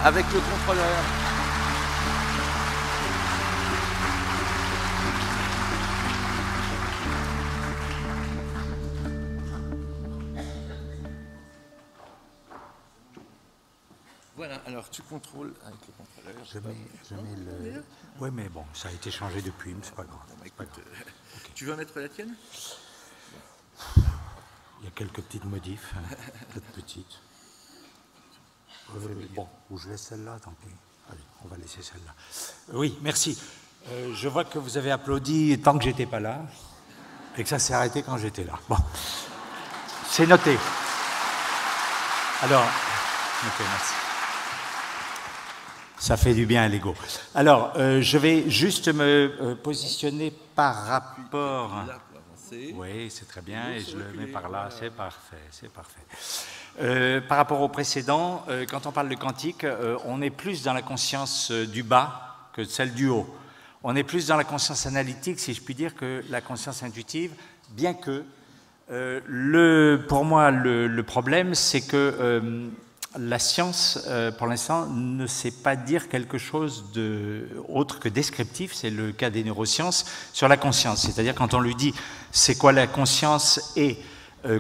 avec le contrôleur. Voilà, alors tu contrôles avec le contrôleur. Je mets le... Oui, mais bon, ça a été changé depuis, mais c'est pas grave. Bon, bah, écoute, okay. Tu veux mettre la tienne? Il y a quelques petites modifs, toutes petites. Bon, ou je laisse celle-là, tant pis. Allez, on va laisser celle-là. Oui, merci. Je vois que vous avez applaudi tant que j'étais pas là, et que ça s'est arrêté quand j'étais là. Bon, c'est noté. Alors, ok, merci. Ça fait du bien à l'ego. Alors, je vais juste me positionner par rapport... Oui, c'est très bien, et je le mets par là, c'est parfait, c'est parfait. Par rapport au précédent, quand on parle de quantique, on est plus dans la conscience du bas que celle du haut. On est plus dans la conscience analytique, si je puis dire, que la conscience intuitive, bien que, pour moi, le problème, c'est que la science, pour l'instant, ne sait pas dire quelque chose autre que descriptif, c'est le cas des neurosciences, sur la conscience. C'est-à-dire quand on lui dit c'est quoi la conscience et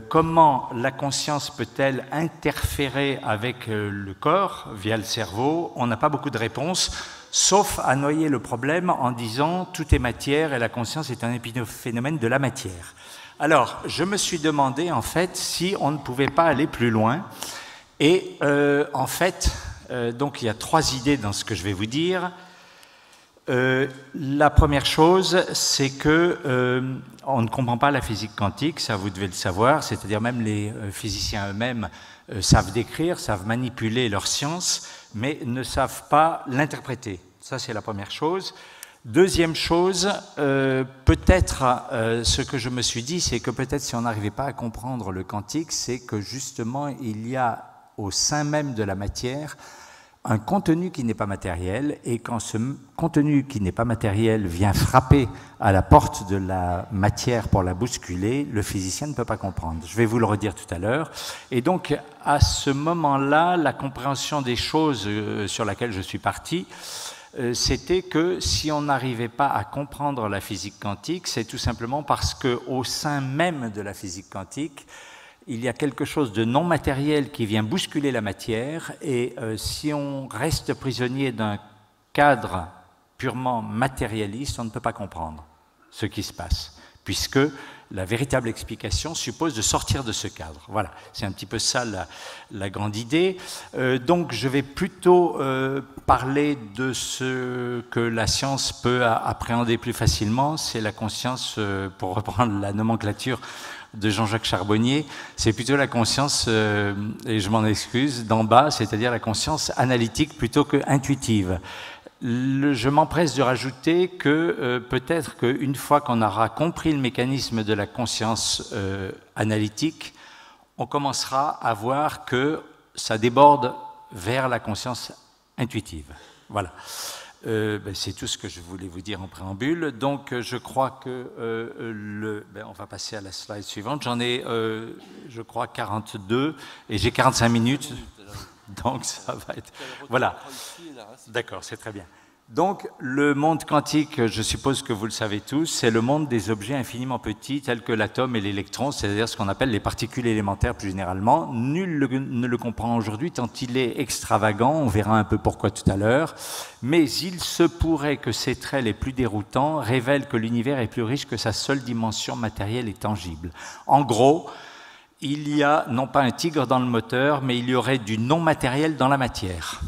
comment la conscience peut-elle interférer avec le corps via le cerveau, on n'a pas beaucoup de réponses, sauf à noyer le problème en disant tout est matière et la conscience est un épiphénomène de la matière. Alors, je me suis demandé en fait si on ne pouvait pas aller plus loin. Et en fait, donc il y a 3 idées dans ce que je vais vous dire. La première chose, c'est que on ne comprend pas la physique quantique, ça vous devez le savoir, c'est-à-dire même les physiciens eux-mêmes savent décrire, savent manipuler leur science, mais ne savent pas l'interpréter. Ça, c'est la première chose. Deuxième chose, peut-être ce que je me suis dit, c'est que peut-être si on n'arrivait pas à comprendre le quantique, c'est que justement il y a au sein même de la matière un contenu qui n'est pas matériel, et quand ce contenu qui n'est pas matériel vient frapper à la porte de la matière pour la bousculer, le physicien ne peut pas comprendre. Je vais vous le redire tout à l'heure. Et donc, à ce moment-là, la compréhension des choses sur laquelle je suis parti, c'était que si on n'arrivait pas à comprendre la physique quantique, c'est tout simplement parce qu'au sein même de la physique quantique, il y a quelque chose de non matériel qui vient bousculer la matière, et si on reste prisonnier d'un cadre purement matérialiste, on ne peut pas comprendre ce qui se passe, puisque la véritable explication suppose de sortir de ce cadre. Voilà, c'est un petit peu ça la grande idée. Donc je vais plutôt parler de ce que la science peut appréhender plus facilement, c'est la conscience, pour reprendre la nomenclature de Jean-Jacques Charbonnier, c'est plutôt la conscience, et je m'en excuse, d'en bas, c'est-à-dire la conscience analytique plutôt que intuitive. Je m'empresse de rajouter que peut-être qu'une fois qu'on aura compris le mécanisme de la conscience analytique, on commencera à voir que ça déborde vers la conscience intuitive. Voilà. C'est tout ce que je voulais vous dire en préambule. Donc, je crois que on va passer à la slide suivante. J'en ai, je crois, 42 et j'ai 45 minutes. Donc, ça va être... Voilà. D'accord, c'est très bien. Donc, le monde quantique, je suppose que vous le savez tous, c'est le monde des objets infiniment petits, tels que l'atome et l'électron, c'est-à-dire ce qu'on appelle les particules élémentaires plus généralement. Nul ne le comprend aujourd'hui, tant il est extravagant, on verra un peu pourquoi tout à l'heure. Mais il se pourrait que ces traits les plus déroutants révèlent que l'univers est plus riche que sa seule dimension matérielle et tangible. En gros, il y a non pas un tigre dans le moteur, mais il y aurait du non-matériel dans la matière.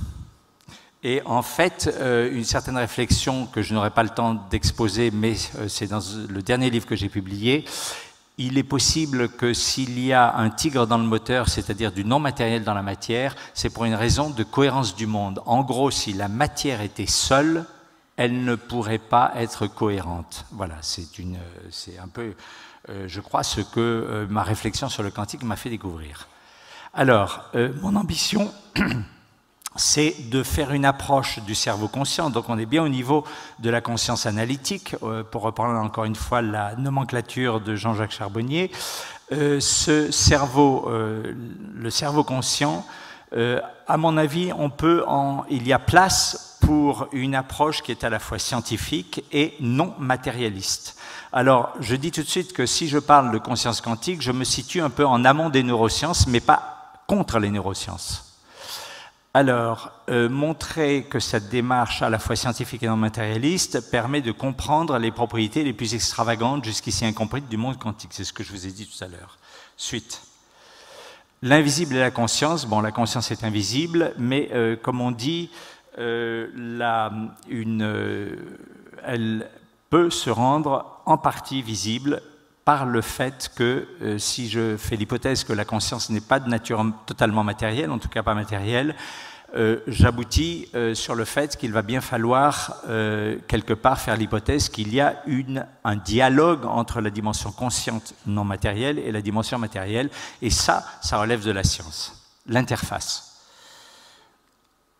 Et en fait, une certaine réflexion que je n'aurai pas le temps d'exposer, mais c'est dans le dernier livre que j'ai publié, il est possible que s'il y a un tigre dans le moteur, c'est-à-dire du non-matériel dans la matière, c'est pour une raison de cohérence du monde. En gros, si la matière était seule, elle ne pourrait pas être cohérente. Voilà, c'est un peu, je crois, ce que ma réflexion sur le quantique m'a fait découvrir. Alors, mon ambition... c'est de faire une approche du cerveau conscient. Donc on est bien au niveau de la conscience analytique, pour reprendre encore une fois la nomenclature de Jean-Jacques Charbonnier. Le cerveau conscient À mon avis, il y a place pour une approche qui est à la fois scientifique et non matérialiste. Alors, je dis tout de suite que si je parle de conscience quantique, je me situe un peu en amont des neurosciences, mais pas contre les neurosciences. Alors, montrer que cette démarche à la fois scientifique et non matérialiste permet de comprendre les propriétés les plus extravagantes jusqu'ici incomprises du monde quantique. C'est ce que je vous ai dit tout à l'heure. Suite. L'invisible et la conscience. Bon, la conscience est invisible, mais comme on dit, elle peut se rendre en partie visible par le fait que, si je fais l'hypothèse que la conscience n'est pas de nature totalement matérielle, en tout cas pas matérielle, j'aboutis sur le fait qu'il va bien falloir quelque part faire l'hypothèse qu'il y a un dialogue entre la dimension consciente non matérielle et la dimension matérielle, et ça relève de la science, l'interface.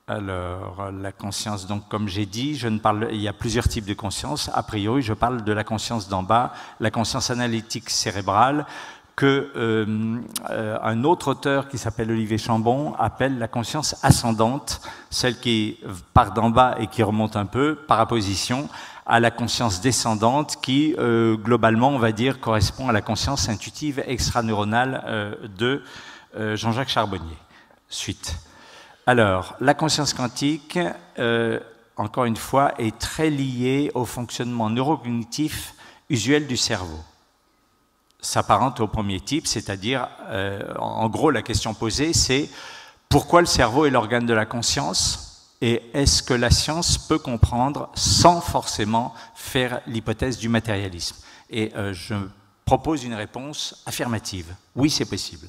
Alors, la conscience, donc comme j'ai dit, il y a plusieurs types de conscience. A priori, je parle de la conscience d'en bas, la conscience analytique cérébrale, un autre auteur qui s'appelle Olivier Chambon appelle la conscience ascendante, celle qui part d'en bas et qui remonte un peu, par opposition à la conscience descendante qui, globalement, on va dire, correspond à la conscience intuitive extraneuronale de Jean-Jacques Charbonnier. Suite. Alors, la conscience quantique, encore une fois, est très liée au fonctionnement neurocognitif usuel du cerveau. S'apparente au premier type, c'est-à-dire, en gros, la question posée, c'est pourquoi le cerveau est l'organe de la conscience et est-ce que la science peut comprendre sans forcément faire l'hypothèse du matérialisme? Et je propose une réponse affirmative. Oui, c'est possible.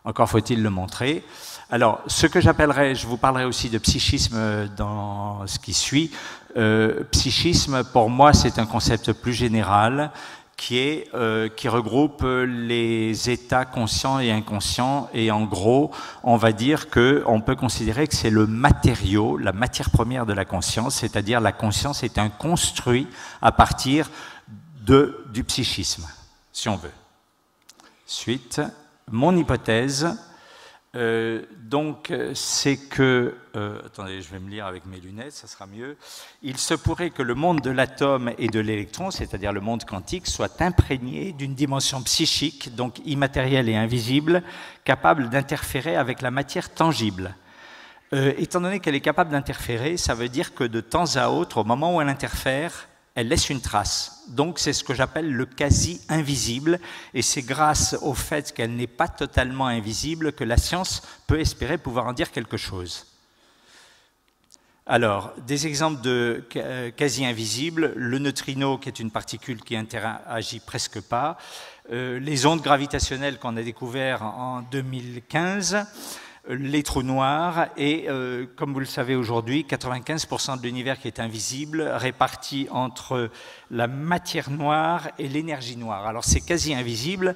Encore faut-il le montrer. Alors, ce que j'appellerais, je vous parlerai aussi de psychisme dans ce qui suit. Psychisme, pour moi, c'est un concept plus général qui regroupe les états conscients et inconscients. Et en gros, on va dire qu'on peut considérer que c'est le matériau, la matière première de la conscience, c'est-à-dire la conscience est un construit à partir du psychisme, si on veut. Suite. Mon hypothèse, donc, c'est que... attendez, je vais me lire avec mes lunettes, ça sera mieux. Il se pourrait que le monde de l'atome et de l'électron, c'est-à-dire le monde quantique, soit imprégné d'une dimension psychique, donc immatérielle et invisible, capable d'interférer avec la matière tangible. Étant donné qu'elle est capable d'interférer, ça veut dire que de temps à autre, au moment où elle interfère, elle laisse une trace. Donc c'est ce que j'appelle le quasi-invisible, et c'est grâce au fait qu'elle n'est pas totalement invisible que la science peut espérer pouvoir en dire quelque chose. Alors, des exemples de quasi-invisible, le neutrino qui est une particule qui interagit presque pas, les ondes gravitationnelles qu'on a découvertes en 2015, les trous noirs et, comme vous le savez aujourd'hui, 95% de l'univers qui est invisible, réparti entre la matière noire et l'énergie noire. Alors c'est quasi invisible,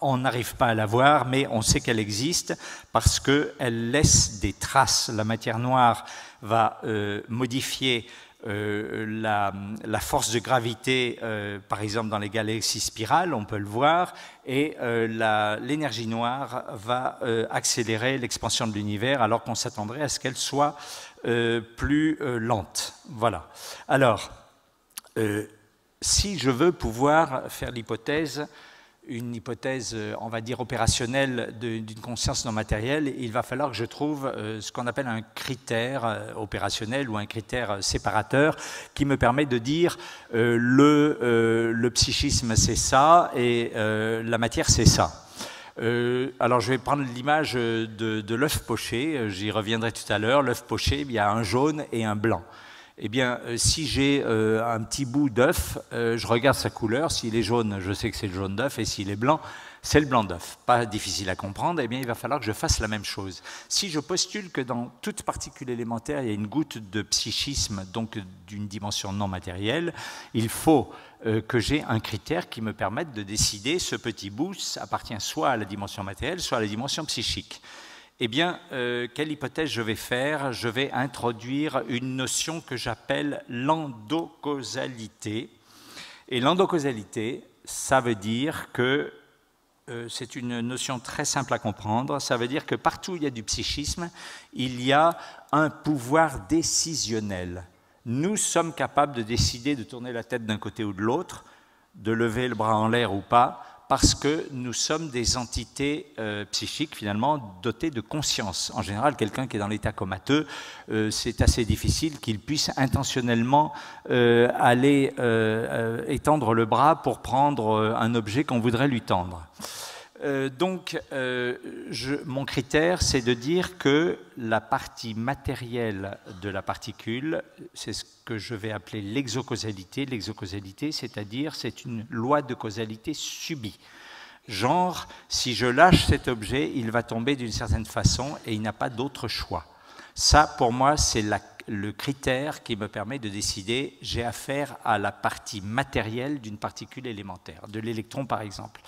on n'arrive pas à la voir, mais on sait qu'elle existe parce qu'elle laisse des traces. La matière noire va modifier la force de gravité, par exemple dans les galaxies spirales, on peut le voir, et l'énergie noire va accélérer l'expansion de l'univers alors qu'on s'attendrait à ce qu'elle soit plus lente. Voilà. Alors, si je veux pouvoir faire l'hypothèse, une hypothèse, on va dire, opérationnelle d'une conscience non matérielle, il va falloir que je trouve ce qu'on appelle un critère opérationnel ou un critère séparateur qui me permet de dire le psychisme c'est ça et la matière c'est ça. Alors je vais prendre l'image de l'œuf poché, j'y reviendrai tout à l'heure. L'œuf poché, il y a un jaune et un blanc. Eh bien, si j'ai un petit bout d'œuf, je regarde sa couleur. S'il est jaune, je sais que c'est le jaune d'œuf, et s'il est blanc, c'est le blanc d'œuf. Pas difficile à comprendre, eh bien, il va falloir que je fasse la même chose. Si je postule que dans toute particule élémentaire, il y a une goutte de psychisme, donc d'une dimension non matérielle, il faut que j'ai un critère qui me permette de décider ce petit bout appartient soit à la dimension matérielle, soit à la dimension psychique. Eh bien, quelle hypothèse je vais faire? Je vais introduire une notion que j'appelle l'endocausalité. Et l'endocausalité, ça veut dire que c'est une notion très simple à comprendre. Ça veut dire que partout où il y a du psychisme, il y a un pouvoir décisionnel. Nous sommes capables de décider de tourner la tête d'un côté ou de l'autre, de lever le bras en l'air ou pas, parce que nous sommes des entités psychiques, finalement, dotées de conscience. En général, quelqu'un qui est dans l'état comateux, c'est assez difficile qu'il puisse intentionnellement aller étendre le bras pour prendre un objet qu'on voudrait lui tendre. Mon critère, c'est de dire que la partie matérielle de la particule, c'est ce que je vais appeler l'exocausalité. L'exocausalité, c'est-à-dire, c'est une loi de causalité subie. Genre, si je lâche cet objet, il va tomber d'une certaine façon et il n'a pas d'autre choix. Ça, pour moi, c'est le critère qui me permet de décider, j'ai affaire à la partie matérielle d'une particule élémentaire, de l'électron par exemple.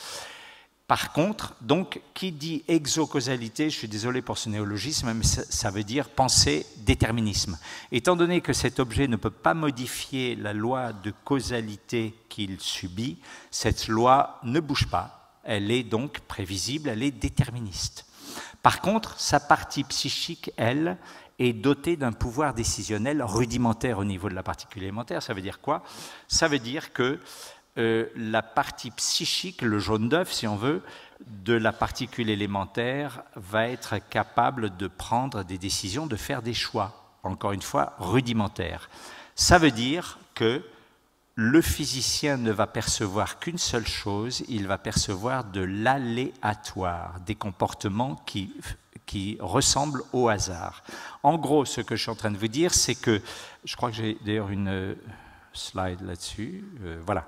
Par contre, donc, qui dit exocausalité, je suis désolé pour ce néologisme, mais ça veut dire penser déterminisme. Étant donné que cet objet ne peut pas modifier la loi de causalité qu'il subit, cette loi ne bouge pas. Elle est donc prévisible, elle est déterministe. Par contre, sa partie psychique, elle, est dotée d'un pouvoir décisionnel rudimentaire au niveau de la particule élémentaire. Ça veut dire quoi? Ça veut dire que la partie psychique, le jaune d'œuf si on veut, de la particule élémentaire va être capable de prendre des décisions, de faire des choix, encore une fois, rudimentaires. Ça veut dire que le physicien ne va percevoir qu'une seule chose, il va percevoir de l'aléatoire, des comportements qui ressemblent au hasard. En gros, ce que je suis en train de vous dire, c'est que, je crois que j'ai d'ailleurs une slide là-dessus, voilà.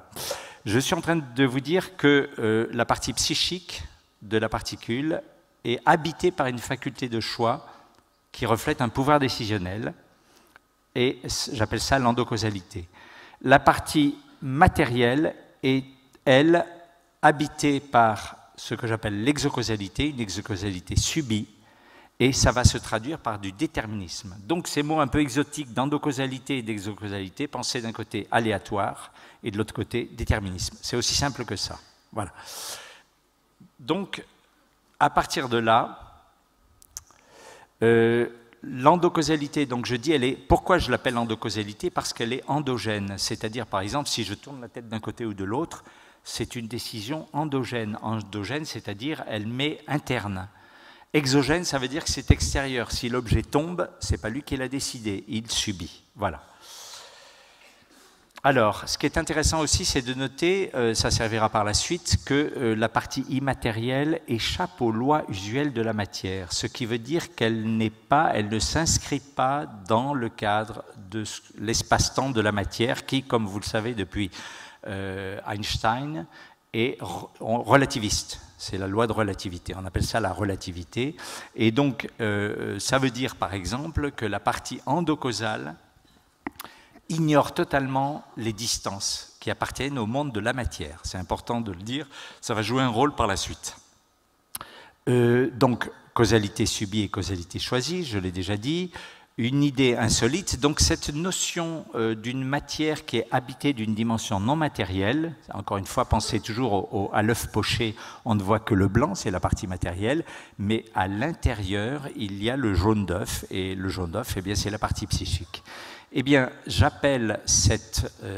Je suis en train de vous dire que la partie psychique de la particule est habitée par une faculté de choix qui reflète un pouvoir décisionnel, et j'appelle ça l'endocausalité. La partie matérielle est, elle, habitée par ce que j'appelle l'exocausalité, une exocausalité subie, et ça va se traduire par du déterminisme. Donc ces mots un peu exotiques d'endocausalité et d'exocausalité, pensez d'un côté aléatoire et de l'autre côté déterminisme. C'est aussi simple que ça. Voilà. Donc, à partir de là, l'endocausalité, donc je dis, pourquoi je l'appelle endocausalité? Parce qu'elle est endogène. C'est-à-dire, par exemple, si je tourne la tête d'un côté ou de l'autre, c'est une décision endogène. Endogène, c'est-à-dire, elle m'est interne. Exogène, ça veut dire que c'est extérieur. Si l'objet tombe, ce n'est pas lui qui l'a décidé, il subit. Voilà. Alors, ce qui est intéressant aussi, c'est de noter, ça servira par la suite, que la partie immatérielle échappe aux lois usuelles de la matière, ce qui veut dire qu'elle ne s'inscrit pas dans le cadre de l'espace-temps de la matière, qui, comme vous le savez depuis Einstein, est relativiste. C'est la loi de relativité, on appelle ça la relativité. Et donc, ça veut dire, par exemple, que la partie endocausale ignore totalement les distances qui appartiennent au monde de la matière. C'est important de le dire, ça va jouer un rôle par la suite. Donc, causalité subie et causalité choisie, je l'ai déjà dit. Une idée insolite, donc cette notion d'une matière qui est habitée d'une dimension non matérielle, encore une fois, pensez toujours à l'œuf poché, on ne voit que le blanc, c'est la partie matérielle, mais à l'intérieur, il y a le jaune d'œuf, et le jaune d'œuf, eh bien, c'est la partie psychique. Eh bien, j'appelle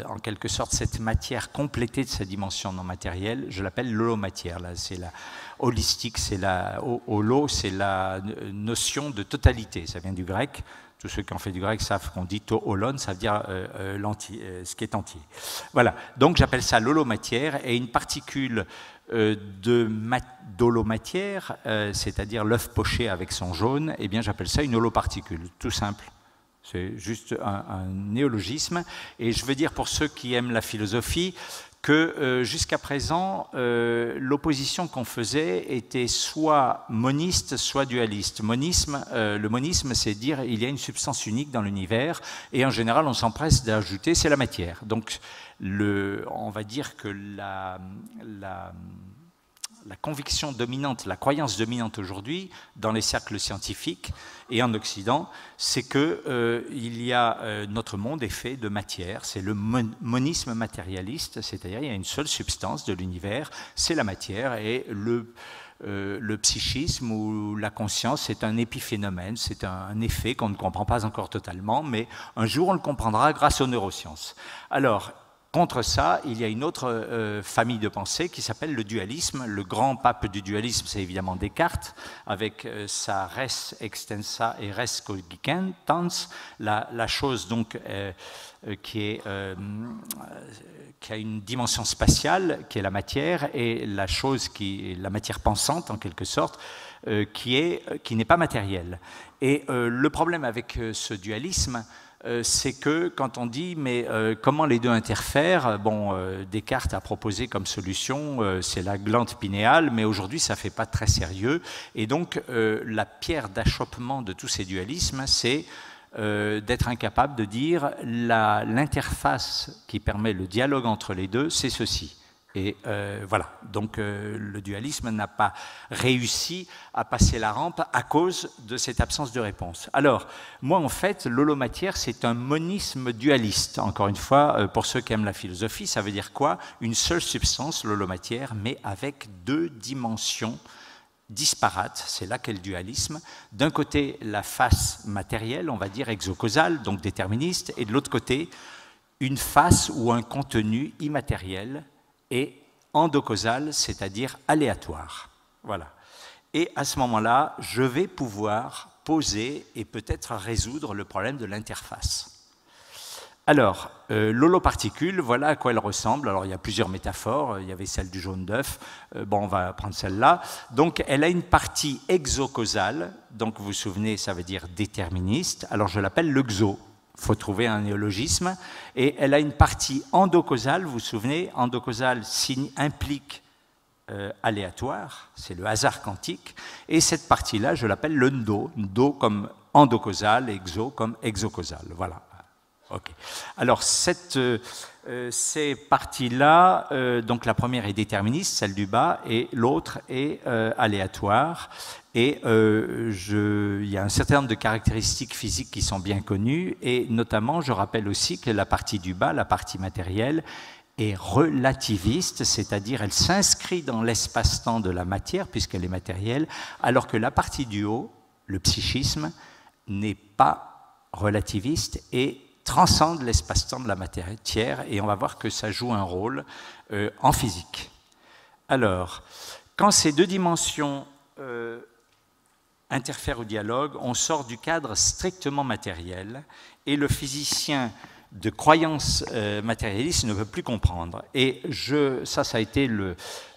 en quelque sorte cette matière complétée de sa dimension non matérielle, je l'appelle l'holomatière. Là, c'est la holistique, c'est la holo, c'est la notion de totalité. Ça vient du grec. Tous ceux qui ont fait du grec savent qu'on dit to holon, ça veut dire ce qui est entier. Voilà. Donc, j'appelle ça l'holomatière, et une particule d'holomatière, c'est-à-dire l'œuf poché avec son jaune, eh bien, j'appelle ça une holoparticule, tout simple. C'est juste un néologisme. Et je veux dire, pour ceux qui aiment la philosophie, que jusqu'à présent, l'opposition qu'on faisait était soit moniste, soit dualiste. Le monisme, c'est dire qu'il y a une substance unique dans l'univers, et en général, on s'empresse d'ajouter, c'est la matière. Donc, on va dire que la conviction dominante, la croyance dominante aujourd'hui dans les cercles scientifiques et en Occident, c'est que notre monde est fait de matière, c'est le monisme matérialiste, c'est-à-dire il y a une seule substance de l'univers, c'est la matière, et le psychisme ou la conscience, c'est un épiphénomène, c'est un effet qu'on ne comprend pas encore totalement, mais un jour on le comprendra grâce aux neurosciences. Alors, contre ça, il y a une autre famille de pensée qui s'appelle le dualisme. Le grand pape du dualisme, c'est évidemment Descartes, avec sa res extensa et res cogitans, la chose donc qui a une dimension spatiale, qui est la matière, et la chose qui est la matière pensante, en quelque sorte, qui n'est pas matérielle. Et le problème avec ce dualisme, c'est que quand on dit mais comment les deux interfèrent, bon, Descartes a proposé comme solution c'est la glande pinéale, mais aujourd'hui ça ne fait pas très sérieux, et donc la pierre d'achoppement de tous ces dualismes, c'est d'être incapable de dire l'interface qui permet le dialogue entre les deux, c'est ceci. Et voilà, donc le dualisme n'a pas réussi à passer la rampe à cause de cette absence de réponse. Alors, moi en fait, l'holomatière, c'est un monisme dualiste. Encore une fois, pour ceux qui aiment la philosophie, ça veut dire quoi? Une seule substance, l'holomatière, mais avec deux dimensions disparates, c'est là qu'est le dualisme. D'un côté, la face matérielle, on va dire exocausale, donc déterministe, et de l'autre côté, une face ou un contenu immatériel, et endocausal, c'est-à-dire aléatoire. Voilà. Et à ce moment-là, je vais pouvoir poser et peut-être résoudre le problème de l'interface. Alors, l'holoparticule, voilà à quoi elle ressemble. Alors, il y a plusieurs métaphores. Il y avait celle du jaune d'œuf. Bon, on va prendre celle-là. Donc, elle a une partie exocausale. Donc, vous vous souvenez, ça veut dire déterministe. Alors, je l'appelle le xo. Il faut trouver un néologisme, et elle a une partie endocausale, vous vous souvenez, endocausale implique aléatoire, c'est le hasard quantique, et cette partie-là, je l'appelle le ndo, ndo comme endocausal, exo comme exocausal, voilà. Okay. Alors, ces parties-là, donc la première est déterministe, celle du bas, et l'autre est aléatoire. Et il y a un certain nombre de caractéristiques physiques qui sont bien connues, et notamment, je rappelle aussi que la partie du bas, la partie matérielle, est relativiste, c'est-à-dire elle s'inscrit dans l'espace-temps de la matière, puisqu'elle est matérielle, alors que la partie du haut, le psychisme, n'est pas relativiste et transcende l'espace-temps de la matière, et on va voir que ça joue un rôle en physique. Alors, quand ces deux dimensions interfèrent au dialogue, on sort du cadre strictement matériel, et le physicien de croyance matérialiste ne peut plus comprendre. Et ça a été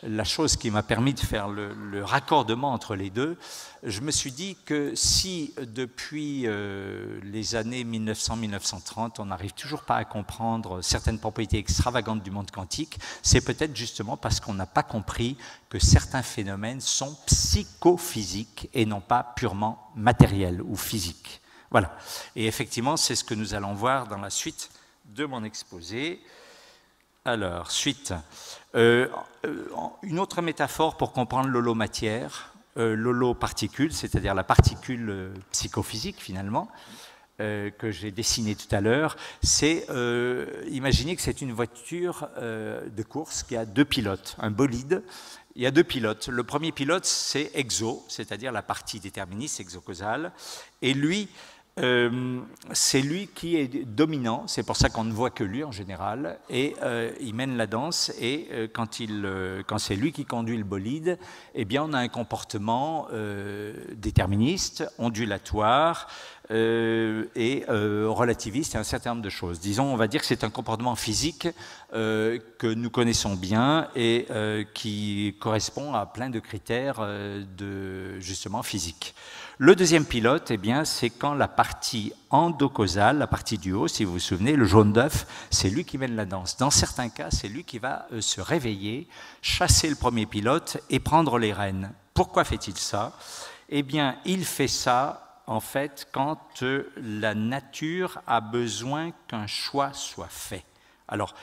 la chose qui m'a permis de faire le raccordement entre les deux. Je me suis dit que si depuis les années 1900-1930, on n'arrive toujours pas à comprendre certaines propriétés extravagantes du monde quantique, c'est peut-être justement parce qu'on n'a pas compris que certains phénomènes sont psychophysiques et non pas purement matériels ou physiques. Voilà. Et effectivement, c'est ce que nous allons voir dans la suite de mon exposé. Alors, suite. Une autre métaphore pour comprendre l'holomatière, l'holoparticule, c'est-à-dire la particule psychophysique finalement, que j'ai dessinée tout à l'heure, c'est imaginez que c'est une voiture de course qui a deux pilotes, un bolide. Il y a deux pilotes. Le premier pilote, c'est exo, c'est-à-dire la partie déterministe, exocausale, et lui, c'est lui qui est dominant, c'est pour ça qu'on ne voit que lui en général, et il mène la danse, et quand c'est lui qui conduit le bolide, eh bien on a un comportement déterministe, ondulatoire, et relativiste, et un certain nombre de choses. Disons, on va dire que c'est un comportement physique que nous connaissons bien et qui correspond à plein de critères justement physiques. Le deuxième pilote, eh bien, c'est quand la partie endocausale, la partie du haut, si vous vous souvenez, le jaune d'œuf, c'est lui qui mène la danse. Dans certains cas, c'est lui qui va se réveiller, chasser le premier pilote et prendre les rênes. Pourquoi fait-il ça? Eh bien, il fait ça, en fait, quand la nature a besoin qu'un choix soit fait. Alors,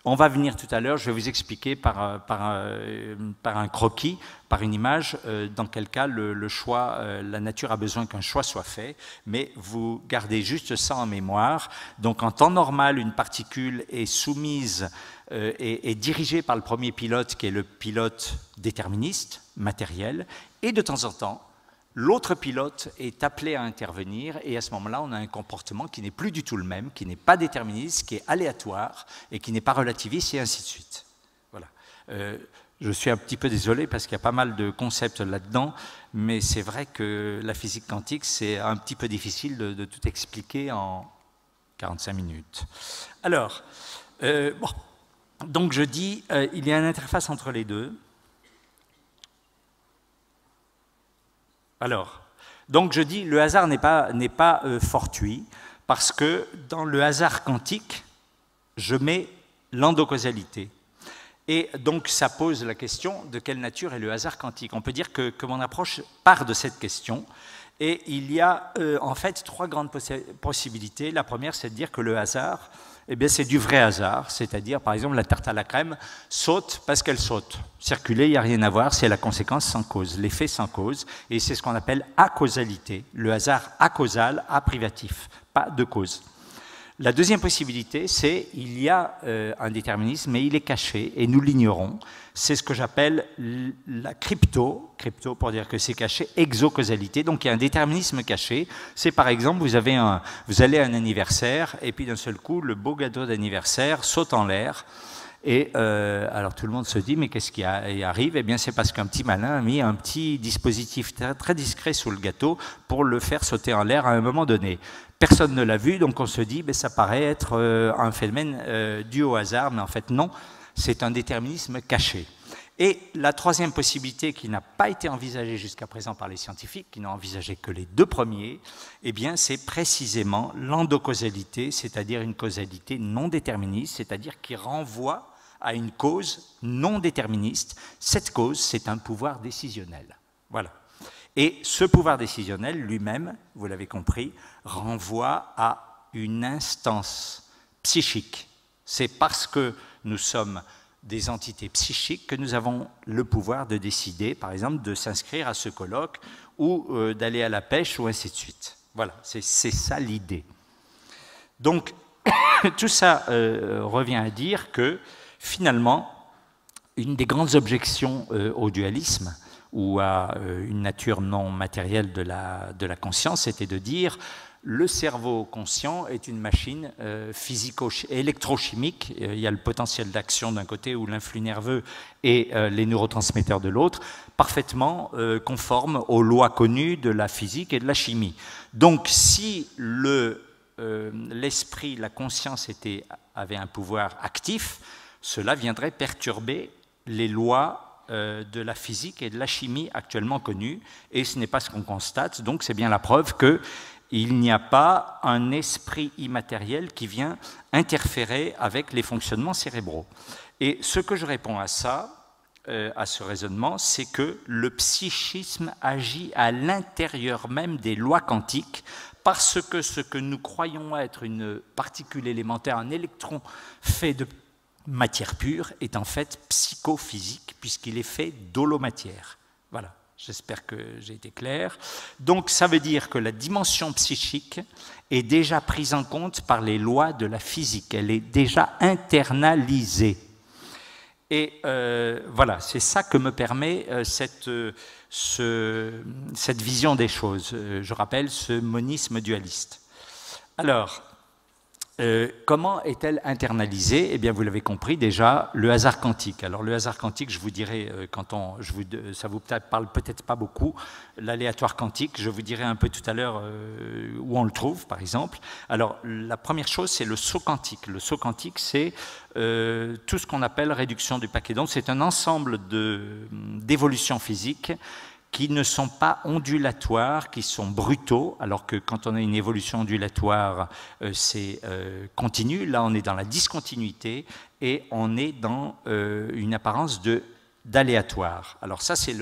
On va venir tout à l'heure, je vais vous expliquer par un croquis, par une image, dans quel cas le choix, la nature a besoin qu'un choix soit fait, mais vous gardez juste ça en mémoire. Donc en temps normal, une particule est soumise et dirigée par le premier pilote, qui est le pilote déterministe, matériel, et de temps en temps, l'autre pilote est appelé à intervenir et à ce moment-là, on a un comportement qui n'est plus du tout le même, qui n'est pas déterministe, qui est aléatoire et qui n'est pas relativiste et ainsi de suite. Voilà. Je suis un petit peu désolé parce qu'il y a pas mal de concepts là-dedans, mais c'est vrai que la physique quantique, c'est un petit peu difficile de tout expliquer en 45 minutes. Alors, bon, donc je dis, il y a une interface entre les deux. Alors, donc je dis, le hasard n'est pas fortuit, parce que dans le hasard quantique, je mets l'endocausalité. Et donc ça pose la question de quelle nature est le hasard quantique. On peut dire que mon approche part de cette question, et il y a en fait trois grandes possibilités. La première, c'est de dire que le hasard, eh bien, c'est du vrai hasard, c'est-à-dire, par exemple, la tarte à la crème saute parce qu'elle saute. Circuler, il n'y a rien à voir, c'est la conséquence sans cause, l'effet sans cause, et c'est ce qu'on appelle acausalité, le hasard acausal, aprivatif, pas de cause. La deuxième possibilité, c'est il y a un déterminisme, mais il est caché, et nous l'ignorons. C'est ce que j'appelle la crypto pour dire que c'est caché, exocausalité. Donc il y a un déterminisme caché. C'est par exemple, vous allez à un anniversaire, et puis d'un seul coup, le beau gâteau d'anniversaire saute en l'air. Et alors tout le monde se dit, mais qu'est-ce qui arrive? Eh bien c'est parce qu'un petit malin a mis un petit dispositif très discret sous le gâteau pour le faire sauter en l'air à un moment donné. Personne ne l'a vu, donc on se dit, mais ça paraît être un phénomène dû au hasard, mais en fait non, c'est un déterminisme caché. Et la troisième possibilité qui n'a pas été envisagée jusqu'à présent par les scientifiques, qui n'ont envisagé que les deux premiers, eh bien c'est précisément l'endocausalité, c'est-à-dire une causalité non déterministe, c'est-à-dire qui renvoie à une cause non déterministe. Cette cause, c'est un pouvoir décisionnel. Voilà. Et ce pouvoir décisionnel lui-même, vous l'avez compris, renvoie à une instance psychique. C'est parce que nous sommes des entités psychiques que nous avons le pouvoir de décider, par exemple, de s'inscrire à ce colloque ou d'aller à la pêche ou ainsi de suite. Voilà, c'est ça l'idée. Donc, tout ça revient à dire que, finalement, une des grandes objections au dualisme ou à une nature non matérielle de la conscience, c'était de dire le cerveau conscient est une machine électrochimique. Il y a le potentiel d'action d'un côté ou l'influx nerveux et les neurotransmetteurs de l'autre, parfaitement conformes aux lois connues de la physique et de la chimie. Donc si l'esprit, la conscience avait un pouvoir actif, cela viendrait perturber les lois de la physique et de la chimie actuellement connues, et ce n'est pas ce qu'on constate, donc c'est bien la preuve qu'il n'y a pas un esprit immatériel qui vient interférer avec les fonctionnements cérébraux. Et ce que je réponds à ça, à ce raisonnement, c'est que le psychisme agit à l'intérieur même des lois quantiques, parce que ce que nous croyons être une particule élémentaire, un électron fait de matière pure, est en fait psychophysique, puisqu'il est fait d'holomatière. Voilà, j'espère que j'ai été clair. Donc ça veut dire que la dimension psychique est déjà prise en compte par les lois de la physique, elle est déjà internalisée. Et voilà, c'est ça que me permet cette vision des choses. Je rappelle ce monisme dualiste. Alors, comment est-elle internalisée? Eh bien, vous l'avez compris déjà, le hasard quantique. Alors, le hasard quantique, je vous dirai, ça vous parle peut-être pas beaucoup, l'aléatoire quantique, je vous dirai un peu tout à l'heure où on le trouve, par exemple. Alors, la première chose, c'est le saut quantique. Le saut quantique, c'est tout ce qu'on appelle réduction du paquet d'ondes. C'est un ensemble d'évolutions physiques qui ne sont pas ondulatoires, qui sont brutaux, alors que quand on a une évolution ondulatoire, c'est continu. Là, on est dans la discontinuité et on est dans une apparence d'aléatoire. Alors ça, c'est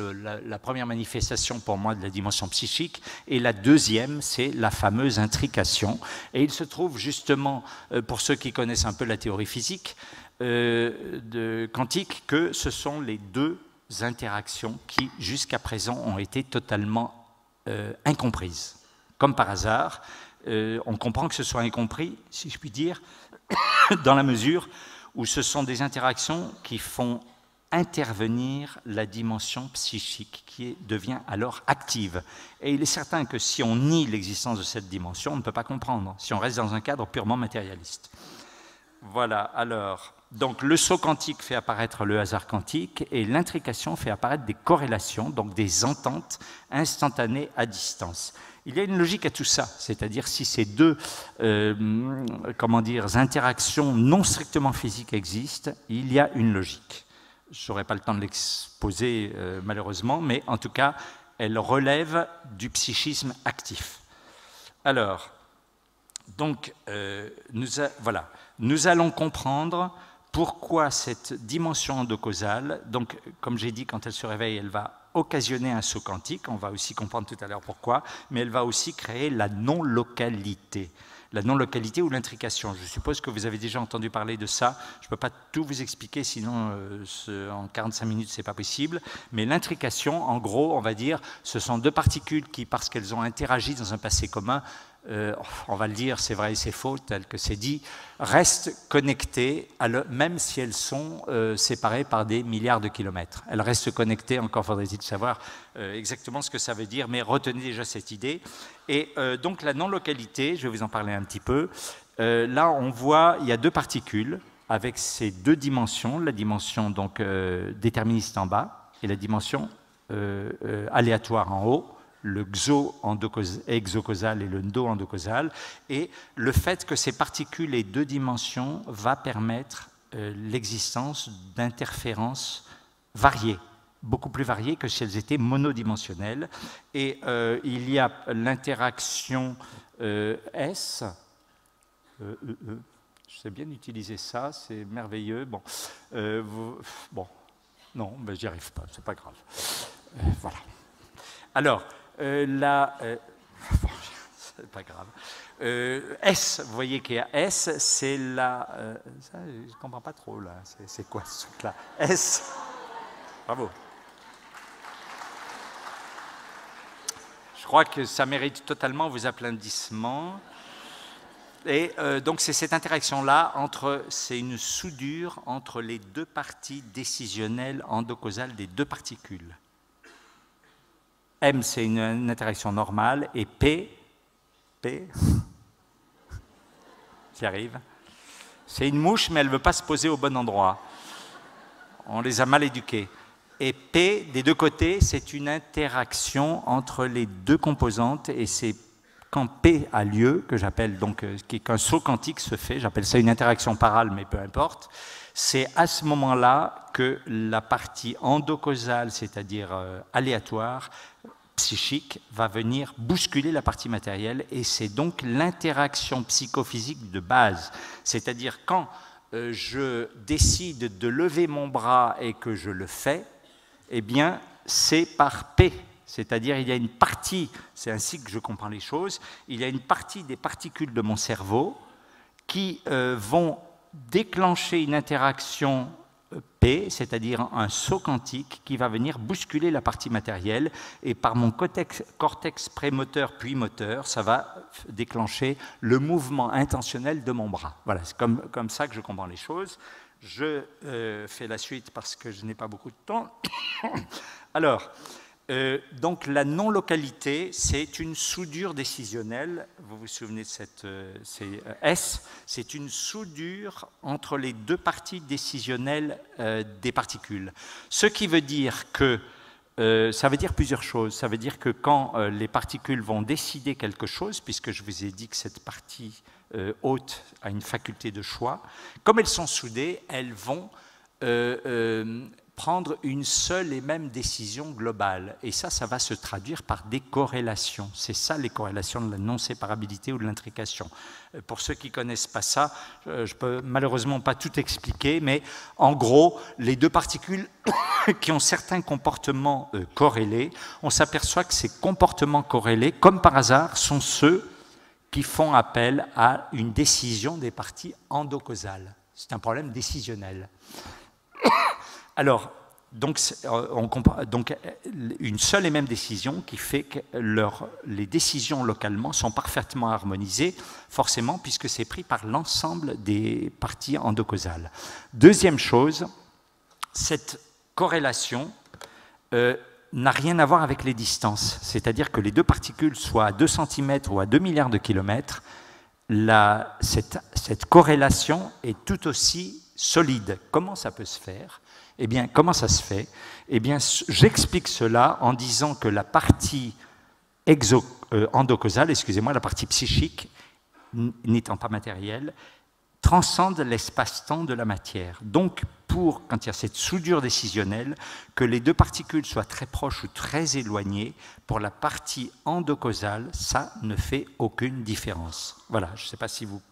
la première manifestation pour moi de la dimension psychique. Et la deuxième, c'est la fameuse intrication. Et il se trouve justement, pour ceux qui connaissent un peu la théorie physique, quantique que ce sont les deux interactions qui, jusqu'à présent, ont été totalement incomprises. Comme par hasard, on comprend que ce soit incompris, si je puis dire, dans la mesure où ce sont des interactions qui font intervenir la dimension psychique qui devient alors active. Et il est certain que si on nie l'existence de cette dimension, on ne peut pas comprendre, si on reste dans un cadre purement matérialiste. Voilà, alors, donc le saut quantique fait apparaître le hasard quantique et l'intrication fait apparaître des corrélations, donc des ententes instantanées à distance. Il y a une logique à tout ça, c'est-à-dire si ces deux interactions non strictement physiques existent, il y a une logique. Je n'aurai pas le temps de l'exposer malheureusement, mais en tout cas, elle relève du psychisme actif. Alors, donc, voilà, nous allons comprendre pourquoi cette dimension endocausale, donc comme j'ai dit, quand elle se réveille, elle va occasionner un saut quantique, on va aussi comprendre tout à l'heure pourquoi, mais elle va aussi créer la non-localité. La non-localité ou l'intrication. Je suppose que vous avez déjà entendu parler de ça. Je ne peux pas tout vous expliquer, sinon en 45 minutes, ce n'est pas possible. Mais l'intrication, en gros, on va dire, ce sont deux particules qui, parce qu'elles ont interagi dans un passé commun, on va le dire, c'est vrai et c'est faux, tel que c'est dit, restent connectées, même si elles sont séparées par des milliards de kilomètres. Elles restent connectées, encore faudrait-il savoir exactement ce que ça veut dire, mais retenez déjà cette idée. Et donc la non-localité, je vais vous en parler un petit peu. Là, on voit, il y a deux particules avec ces deux dimensions, la dimension donc, déterministe en bas et la dimension aléatoire en haut, le exocausal et le ndo-endocausal, et le fait que ces particules et deux dimensions va permettre l'existence d'interférences variées, beaucoup plus variées que si elles étaient monodimensionnelles. Et il y a l'interaction S, je sais bien utiliser ça, c'est merveilleux. Bon, non, ben, j'y arrive pas, c'est pas grave. Voilà. Alors, c'est pas grave. S, vous voyez qu'il y a S, c'est la... ça, je ne comprends pas trop, là. C'est quoi ce truc-là? S. Bravo. Je crois que ça mérite totalement vos applaudissements. Et donc, c'est cette interaction-là c'est une soudure entre les deux parties décisionnelles endocausales des deux particules. M, c'est une interaction normale, et P, j'y arrive, c'est une mouche, mais elle ne veut pas se poser au bon endroit. On les a mal éduqués. Et P, des deux côtés, c'est une interaction entre les deux composantes, et c'est quand P a lieu, que j'appelle donc, qu'un saut quantique se fait, j'appelle ça une interaction parale, mais peu importe, c'est à ce moment-là que la partie endocausale, c'est-à-dire aléatoire, psychique, va venir bousculer la partie matérielle, et c'est donc l'interaction psychophysique de base. C'est-à-dire quand je décide de lever mon bras et que je le fais, eh bien, c'est par P. C'est-à-dire il y a une partie, c'est ainsi que je comprends les choses, il y a une partie des particules de mon cerveau qui vont déclencher une interaction P, c'est-à-dire un saut quantique qui va venir bousculer la partie matérielle, et par mon cortex prémoteur puis moteur, ça va déclencher le mouvement intentionnel de mon bras. Voilà, c'est comme ça que je comprends les choses. Je fais la suite parce que je n'ai pas beaucoup de temps. Alors, donc la non-localité, c'est une soudure décisionnelle. Vous vous souvenez de cette S, c'est une soudure entre les deux parties décisionnelles des particules. Ce qui veut dire que ça veut dire plusieurs choses. Ça veut dire que quand les particules vont décider quelque chose, puisque je vous ai dit que cette partie haute a une faculté de choix, comme elles sont soudées, elles vont prendre une seule et même décision globale. Et ça va se traduire par des corrélations. C'est ça les corrélations de la non-séparabilité ou de l'intrication. Pour ceux qui ne connaissent pas ça, je ne peux malheureusement pas tout expliquer, mais en gros, les deux particules qui ont certains comportements corrélés, on s'aperçoit que ces comportements corrélés, comme par hasard, sont ceux qui font appel à une décision des parties endocausales. C'est un problème décisionnel. Alors, donc, une seule et même décision qui fait que les décisions localement sont parfaitement harmonisées, forcément, puisque c'est pris par l'ensemble des parties endocausales. Deuxième chose, cette corrélation n'a rien à voir avec les distances. C'est-à-dire que les deux particules soient à 2 cm ou à 2 milliards de kilomètres, cette corrélation est tout aussi solide. Comment ça peut se faire ? Eh bien, comment ça se fait ? Eh bien, j'explique cela en disant que la partie endocausale, excusez-moi, la partie psychique, n'étant pas matérielle, transcende l'espace-temps de la matière. Donc, quand il y a cette soudure décisionnelle, que les deux particules soient très proches ou très éloignées, pour la partie endocausale, ça ne fait aucune différence. Voilà, je ne sais pas si vous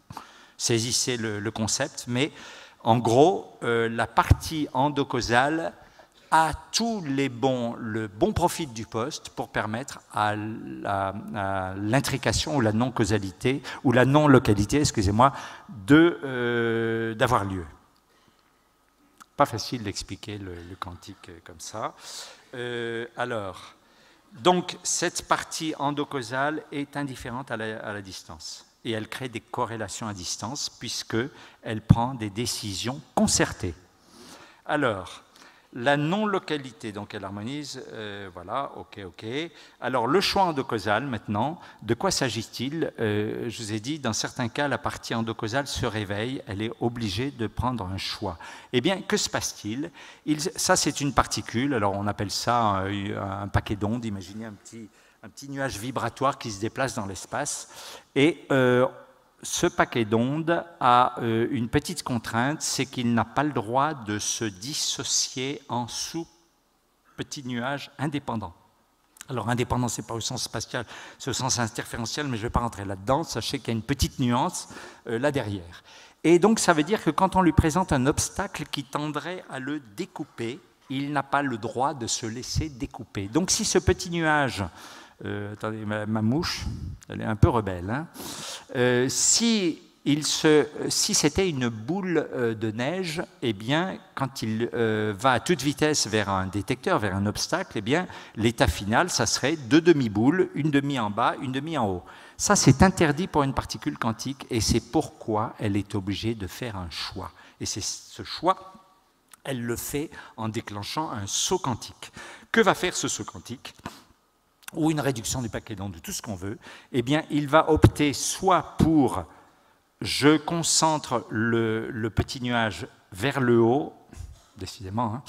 saisissez le concept, mais en gros, la partie endocausale a le bon profil du poste pour permettre à l'intrication ou la non-causalité, ou la non-localité, excusez-moi, d'avoir lieu. Pas facile d'expliquer le quantique comme ça. Alors, donc, cette partie endocausale est indifférente à la distance. Et elle crée des corrélations à distance, puisqu'elle prend des décisions concertées. Alors, la non-localité, donc elle harmonise, voilà, ok. Alors, le choix endocausal, maintenant, de quoi s'agit-il ? Je vous ai dit, dans certains cas, la partie endocausale se réveille, elle est obligée de prendre un choix. Eh bien, que se passe-t-il ? Ça, c'est une particule, alors on appelle ça un paquet d'ondes, imaginez un petit nuage vibratoire qui se déplace dans l'espace. Et ce paquet d'ondes a une petite contrainte, c'est qu'il n'a pas le droit de se dissocier en sous-petits nuages indépendants. Alors, indépendant, ce n'est pas au sens spatial, c'est au sens interférentiel, mais je ne vais pas rentrer là-dedans. Sachez qu'il y a une petite nuance là derrière. Et donc, ça veut dire que quand on lui présente un obstacle qui tendrait à le découper, il n'a pas le droit de se laisser découper. Donc, si ce petit nuage... attendez, ma mouche, elle est un peu rebelle. Hein. Si c'était une boule de neige, eh bien, quand il va à toute vitesse vers un détecteur, vers un obstacle, eh bien, l'état final, ça serait 2 demi-boules, une demi en bas, une demi en haut. Ça, c'est interdit pour une particule quantique, et c'est pourquoi elle est obligée de faire un choix. Et c'est ce choix, elle le fait en déclenchant un saut quantique. Que va faire ce saut quantique ? Ou une réduction du paquet d'ondes, de tout ce qu'on veut, eh bien, il va opter soit pour je concentre le petit nuage vers le haut, décidément,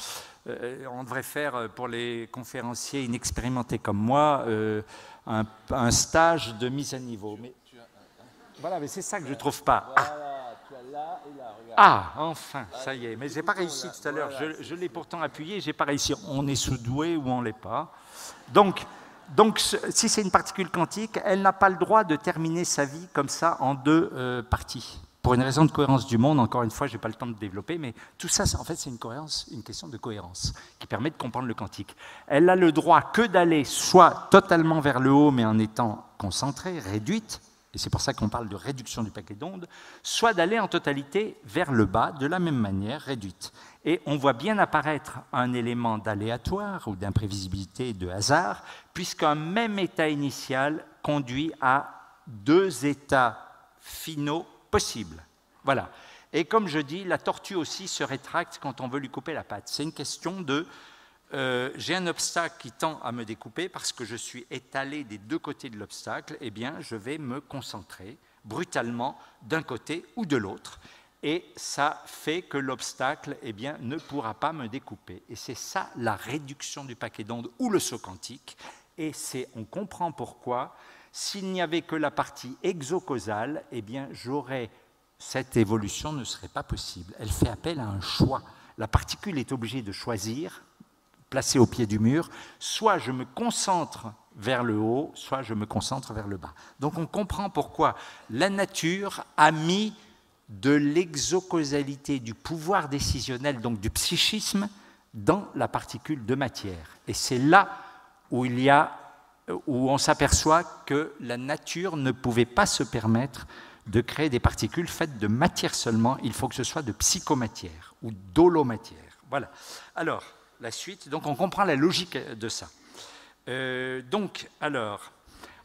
hein, on devrait faire pour les conférenciers inexpérimentés comme moi un stage de mise à niveau. Mais, voilà, mais c'est ça que je ne trouve pas. Ah, enfin, ça y est, mais je n'ai pas réussi tout à l'heure, je l'ai pourtant appuyé, je n'ai pas réussi. On est sous-doué ou on ne l'est pas. Donc, si c'est une particule quantique, elle n'a pas le droit de terminer sa vie comme ça en 2 parties. Pour une raison de cohérence du monde, encore une fois, je n'ai pas le temps de développer, mais tout ça, en fait, c'est une question de cohérence qui permet de comprendre le quantique. Elle a le droit que d'aller soit totalement vers le haut, mais en étant concentrée, réduite, et c'est pour ça qu'on parle de réduction du paquet d'ondes, soit d'aller en totalité vers le bas, de la même manière, réduite. Et on voit bien apparaître un élément d'aléatoire ou d'imprévisibilité et de hasard, puisqu'un même état initial conduit à 2 états finaux possibles. Voilà. Et comme je dis, la tortue aussi se rétracte quand on veut lui couper la patte. C'est une question de... j'ai un obstacle qui tend à me découper parce que je suis étalé des 2 côtés de l'obstacle, eh bien, je vais me concentrer brutalement d'un côté ou de l'autre. Et ça fait que l'obstacle, eh bien, ne pourra pas me découper. Et c'est ça la réduction du paquet d'ondes ou le saut quantique. Et on comprend pourquoi, s'il n'y avait que la partie exocausale, eh bien, cette évolution ne serait pas possible. Elle fait appel à un choix. La particule est obligée de choisir, placée au pied du mur, soit je me concentre vers le haut, soit je me concentre vers le bas. Donc on comprend pourquoi la nature a mis de l'exocausalité, du pouvoir décisionnel, donc du psychisme, dans la particule de matière. Et c'est là où on s'aperçoit que la nature ne pouvait pas se permettre de créer des particules faites de matière seulement, il faut que ce soit de psychomatière ou d'holomatière. Voilà. Alors, la suite, donc on comprend la logique de ça.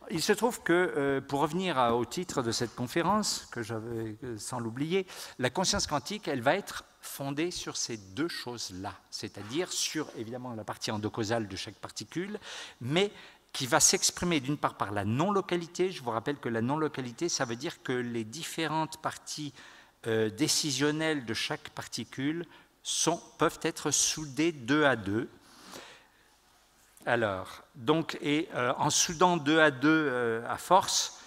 Il se trouve que, pour revenir au titre de cette conférence, que j'avais sans l'oublier, la conscience quantique, elle va être fondée sur ces deux choses-là, c'est-à-dire sur, évidemment, la partie endocausale de chaque particule, mais qui va s'exprimer d'une part par la non-localité. Je vous rappelle que la non-localité, ça veut dire que les différentes parties décisionnelles de chaque particule peuvent être soudées 2 à 2. Alors, donc, en soudant 2 à 2 à force,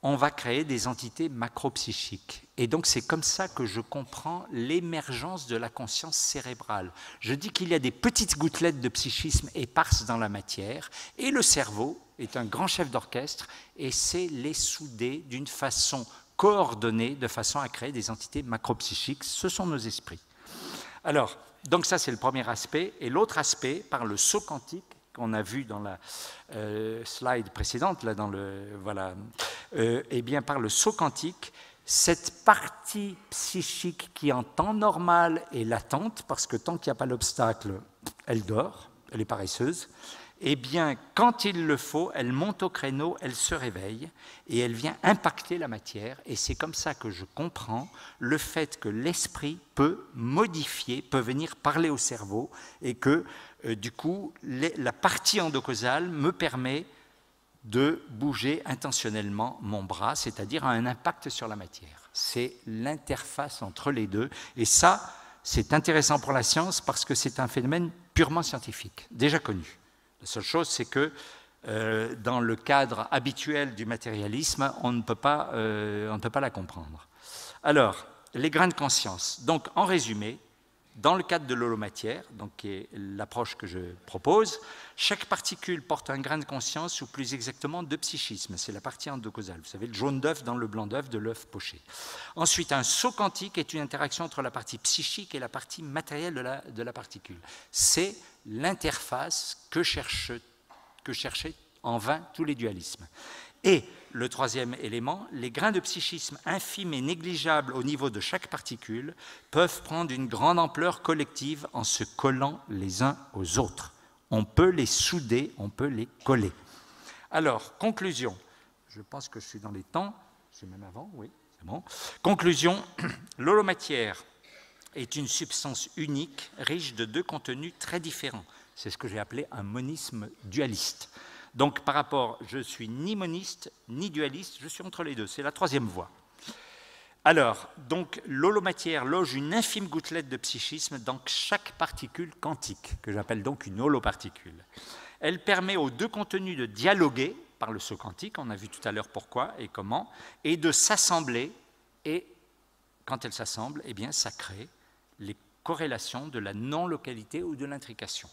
on va créer des entités macropsychiques. Et donc, c'est comme ça que je comprends l'émergence de la conscience cérébrale. Je dis qu'il y a des petites gouttelettes de psychisme éparses dans la matière, et le cerveau est un grand chef d'orchestre, et c'est les souder d'une façon coordonnée, de façon à créer des entités macropsychiques. Ce sont nos esprits. Alors, donc ça, c'est le premier aspect. Et l'autre aspect, par le saut quantique, qu'on a vu dans la slide précédente, là, eh bien, par le saut quantique, cette partie psychique qui en temps normal est latente, parce que tant qu'il n'y a pas l'obstacle, elle dort, elle est paresseuse, eh bien, quand il le faut, elle monte au créneau, elle se réveille, et elle vient impacter la matière, et c'est comme ça que je comprends le fait que l'esprit peut modifier, peut venir parler au cerveau, et que, du coup, la partie endocausale me permet de bouger intentionnellement mon bras, c'est-à-dire un impact sur la matière. C'est l'interface entre les deux, et ça, c'est intéressant pour la science, parce que c'est un phénomène purement scientifique, déjà connu. La seule chose, c'est que dans le cadre habituel du matérialisme, on ne peut pas la comprendre. Alors, les grains de conscience. Donc, en résumé, dans le cadre de l'holomatière, donc qui est l'approche que je propose, chaque particule porte un grain de conscience, ou plus exactement de psychisme. C'est la partie endocausale. Vous savez, le jaune d'œuf dans le blanc d'œuf de l'œuf poché. Ensuite, un saut quantique est une interaction entre la partie psychique et la partie matérielle de la particule. C'est l'interface que cherchaient en vain tous les dualismes. Et le troisième élément, les grains de psychisme infimes et négligeables au niveau de chaque particule peuvent prendre une grande ampleur collective en se collant les uns aux autres. On peut les souder, on peut les coller. Alors, conclusion. Je pense que je suis dans les temps. C'est même avant, oui, c'est bon. Conclusion, l'holomatière est une substance unique, riche de deux contenus très différents. C'est ce que j'ai appelé un monisme dualiste. Donc, par rapport, je ne suis ni moniste, ni dualiste, je suis entre les deux. C'est la troisième voie. Alors, donc, l'holomatière loge une infime gouttelette de psychisme dans chaque particule quantique, que j'appelle donc une holoparticule. Elle permet aux deux contenus de dialoguer par le saut quantique, on a vu tout à l'heure pourquoi et comment, et de s'assembler, et quand elles s'assemblent, eh bien, ça crée les corrélations de la non-localité ou de l'intrication.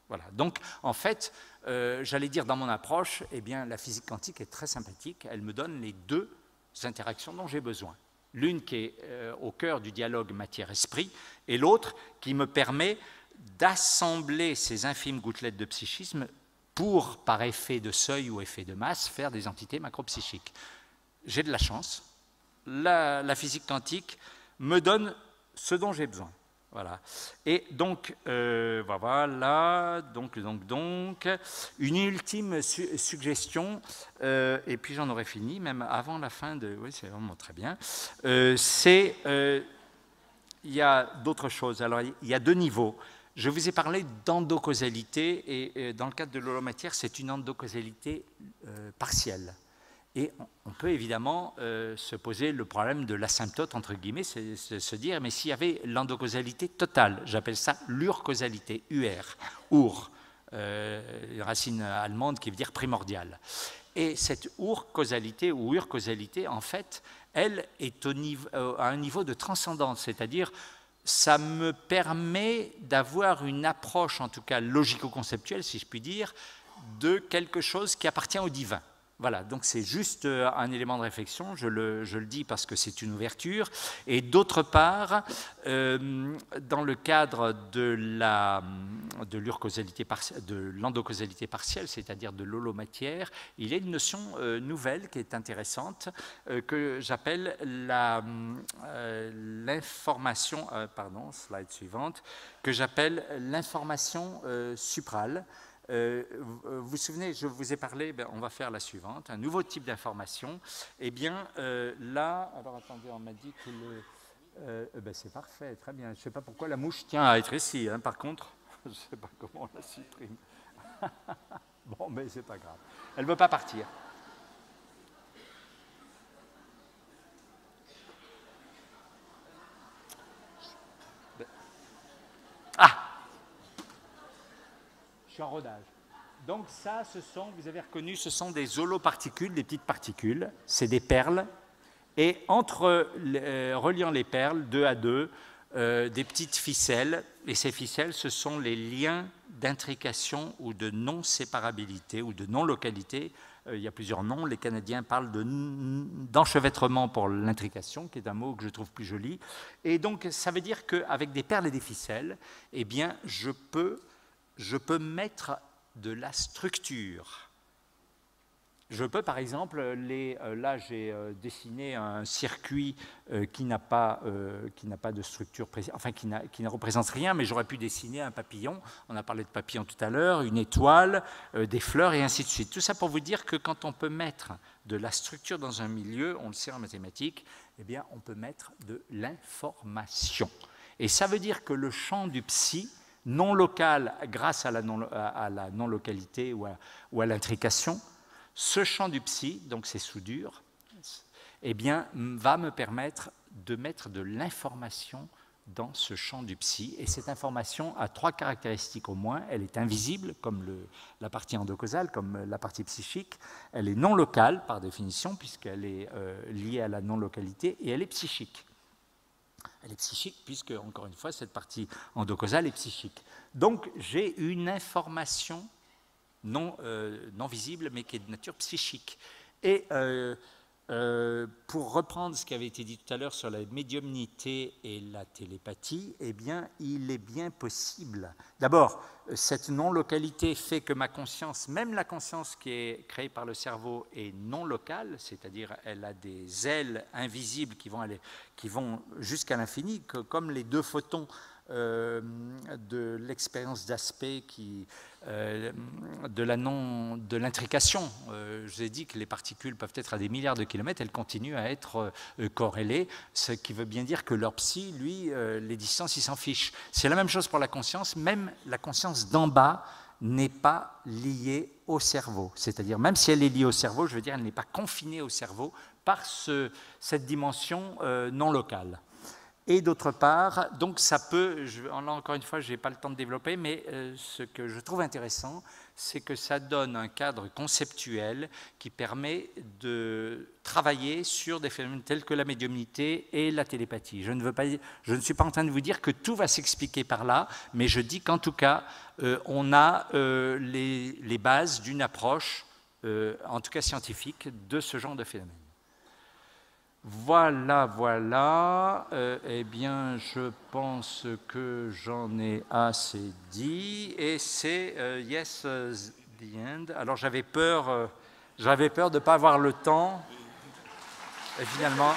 Voilà. Donc, en fait, j'allais dire dans mon approche, eh bien, la physique quantique est très sympathique. Elle me donne les deux interactions dont j'ai besoin. L'une qui est au cœur du dialogue matière-esprit, et l'autre qui me permet d'assembler ces infimes gouttelettes de psychisme pour, par effet de seuil ou effet de masse, faire des entités macropsychiques. J'ai de la chance. La physique quantique me donne ce dont j'ai besoin. Voilà. Et donc, voilà, donc, une ultime suggestion, et puis j'en aurais fini, même avant la fin de... Oui, c'est vraiment très bien. Il y a d'autres choses. Alors, il y a deux niveaux. Je vous ai parlé d'endocausalité, et dans le cadre de l'holomatière, c'est une endocausalité partielle. Et on peut évidemment se poser le problème de l'asymptote, entre guillemets, c'est se dire, mais s'il y avait l'endocausalité totale, j'appelle ça l'urcausalité, ur, une racine allemande qui veut dire primordial. Et cette ur-causalité ou urcausalité, en fait, elle est à un niveau de transcendance, c'est-à-dire ça me permet d'avoir une approche, en tout cas logico-conceptuelle, si je puis dire, de quelque chose qui appartient au divin. Voilà, donc c'est juste un élément de réflexion, je le dis parce que c'est une ouverture. Et d'autre part, dans le cadre de de l'endocausalité partielle, c'est-à-dire de l'holomatière, il y a une notion nouvelle qui est intéressante, que j'appelle l'information, pardon, slide suivante, que j'appelle l'information suprale. Vous vous souvenez, je vous ai parlé, on va faire la suivante, un nouveau type d'information. Eh bien, là, alors attendez, on m'a dit que c'est parfait, très bien. Je ne sais pas pourquoi la mouche tient à être ici, hein, par contre, je ne sais pas comment on la supprime. Bon, mais c'est pas grave. Elle ne veut pas partir. Ah! Je suis en rodage. Donc ça, vous avez reconnu, ce sont des holoparticules, des petites particules, c'est des perles. Et reliant les perles, 2 à 2, des petites ficelles. Et ces ficelles, ce sont les liens d'intrication ou de non-séparabilité ou de non-localité. Il y a plusieurs noms. Les Canadiens parlent d'enchevêtrement pour l'intrication, qui est un mot que je trouve plus joli. Et donc, ça veut dire qu'avec des perles et des ficelles, eh bien, je peux mettre de la structure. Je peux, par exemple, là j'ai dessiné un circuit qui n'a pas de structure précise, enfin qui ne représente rien, mais j'aurais pu dessiner un papillon, on a parlé de papillon tout à l'heure, une étoile, des fleurs et ainsi de suite. Tout ça pour vous dire que quand on peut mettre de la structure dans un milieu, on le sait en mathématiques, eh bien on peut mettre de l'information. Et ça veut dire que le champ du psi, non local grâce à la non-localité ou à l'intrication, ce champ du psi, donc ces soudures, eh bien, va me permettre de mettre de l'information dans ce champ du psi. Et cette information a 3 caractéristiques au moins. Elle est invisible, comme la partie endocausale, comme la partie psychique. Elle est non locale, par définition, puisqu'elle est liée à la non-localité, et elle est psychique. Elle est psychique, puisque, encore une fois, cette partie endocausale est psychique. Donc, j'ai une information non visible, mais qui est de nature psychique. Et pour reprendre ce qui avait été dit tout à l'heure sur la médiumnité et la télépathie, eh bien, il est bien possible. D'abord, cette non-localité fait que ma conscience, même la conscience qui est créée par le cerveau, est non locale, c'est-à-dire elle a des ailes invisibles qui vont jusqu'à l'infini, comme les 2 photons de l'expérience d'aspect de l'intrication. Je vous ai dit que les particules peuvent être à des milliards de kilomètres, elles continuent à être corrélées, ce qui veut bien dire que leur psy, lui, les distances, il s'en fiche. C'est la même chose pour la conscience, même la conscience d'en bas n'est pas liée au cerveau. C'est-à-dire, même si elle est liée au cerveau, je veux dire, elle n'est pas confinée au cerveau par cette dimension non locale. Et d'autre part, donc ça peut, encore une fois, je n'ai pas le temps de développer, mais ce que je trouve intéressant, c'est que ça donne un cadre conceptuel qui permet de travailler sur des phénomènes tels que la médiumnité et la télépathie. Je ne suis pas en train de vous dire que tout va s'expliquer par là, mais je dis qu'en tout cas, on a les bases d'une approche, en tout cas scientifique, de ce genre de phénomène. Voilà. Eh bien, je pense que j'en ai assez dit. Et c'est yes, the end. Alors, j'avais peur de ne pas avoir le temps. Et finalement...